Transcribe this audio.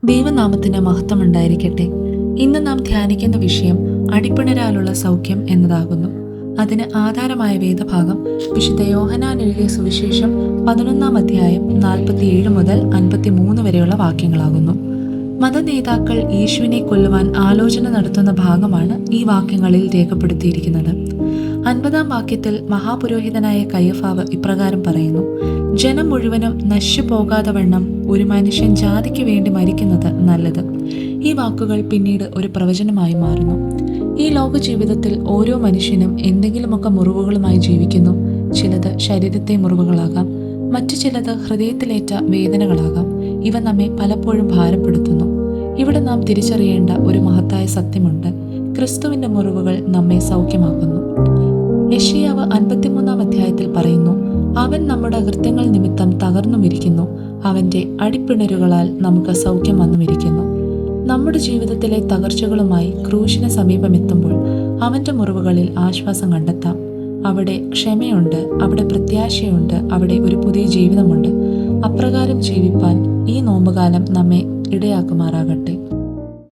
ദൈവനാമത്തിന് മഹത്വം ഉണ്ടായിരിക്കട്ടെ. ഇന്ന് നാം ധ്യാനിക്കുന്ന വിഷയം അടിപ്പിണരാലുള്ള സൗഖ്യം എന്നതാകുന്നു. അതിന് ആധാരമായ വേദഭാഗം വിശുദ്ധ യോഹന്നാൻ എഴുതിയ സുവിശേഷം 11 അധ്യായം 47 മുതൽ 53 വരെയുള്ള വാക്യങ്ങളാകുന്നു. മതനേതാക്കൾ യേശുവിനെ കൊല്ലുവാൻ ആലോചന നടത്തുന്ന ഭാഗമാണ് ഈ വാക്യങ്ങളിൽ രേഖപ്പെടുത്തിയിരിക്കുന്നത്. 50 വാക്യത്തിൽ മഹാപുരോഹിതനായ കയ്യഫാവ് ഇപ്രകാരം പറയുന്നു: ജനം മുഴുവനും നശിച്ചു പോകാതെ വണ്ണം ഒരു മനുഷ്യൻ ജാതിക്ക് വേണ്ടി മരിക്കുന്നത് നല്ലത്. ഈ വാക്കുകൾ പിന്നീട് ഒരു പ്രവചനമായി മാറുന്നു. ഈ ലോക ജീവിതത്തിൽ ഓരോ മനുഷ്യനും എന്തെങ്കിലുമൊക്കെ മുറിവുകളുമായി ജീവിക്കുന്നു. ചിലത് ശരീരത്തെ മുറിവുകളാകാം, മറ്റു ചിലത് ഹൃദയത്തിലേറ്റ വേദനകളാകാം. ഇവ നമ്മെ പലപ്പോഴും ഭാരപ്പെടുത്തുന്നു. ഇവിടെ നാം തിരിച്ചറിയേണ്ട ഒരു മഹത്തായ സത്യമുണ്ട്: ക്രിസ്തുവിന്റെ മുറിവുകൾ നമ്മെ സൗഖ്യമാക്കുന്നു. യെശയ്യാവ് 53 അധ്യായത്തിൽ പറയുന്നു: അവൻ നമ്മുടെ അകൃത്യങ്ങൾ നിമിത്തം തകർന്നുമിരിക്കുന്നു, അവന്റെ അടിപ്പിണരുകളാൽ നമുക്ക് സൗഖ്യം വന്നുമിരിക്കുന്നു. നമ്മുടെ ജീവിതത്തിലെ തകർച്ചകളുമായി ക്രൂശിന് സമീപമെത്തുമ്പോൾ അവന്റെ മുറിവുകളിൽ ആശ്വാസം കണ്ടെത്താം. അവിടെ ക്ഷമയുണ്ട്, അവിടെ പ്രത്യാശയുണ്ട്, അവിടെ ഒരു പുതിയ ജീവിതമുണ്ട്. അപ്രകാരം ജീവിപ്പാൻ ഈ നോമ്പുകാലം നമ്മെ ഇടയാക്കുമാറാകട്ടെ.